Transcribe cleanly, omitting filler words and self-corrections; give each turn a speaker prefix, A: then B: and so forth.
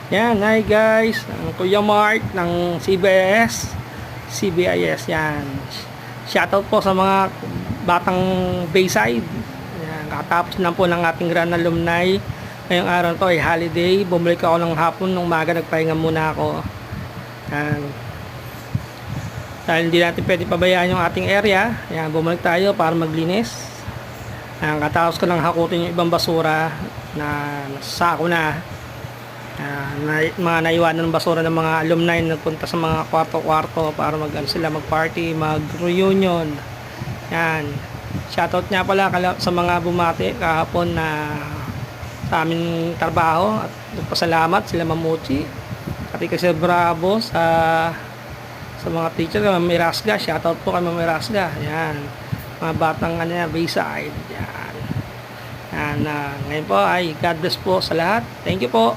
A: Yan, hi guys. Ang Kuya Mark ng CBIS, yan. Shoutout po sa mga batang Bayside. Yan, katapos lang po ng ating grand alumni. Ngayong araw to ay holiday. Bumalik ako ng hapon, nung umaga nagpahinga muna ako. Yan. Dahil hindi natin pwede pabayaan yung ating area. Yan, bumalik tayo para maglinis. Yan, katapos ko lang hakutin yung ibang basura na sako na. Mga naiwanan ng basura ng mga alumni na nagpunta sa mga kwarto-kwarto para mag-party, mag-reunion. Yan. Shoutout nga pala sa mga bumati kahapon na sa aming trabaho at nagpasalamat sila Mamuchi at kasi Bravo sa mga teacher kay Mami Rasga. Shoutout po kay Mami Rasga. Yan. Mga batang Bayside. Yan. Yan. Ngayon po ay God bless po sa lahat. Thank you po.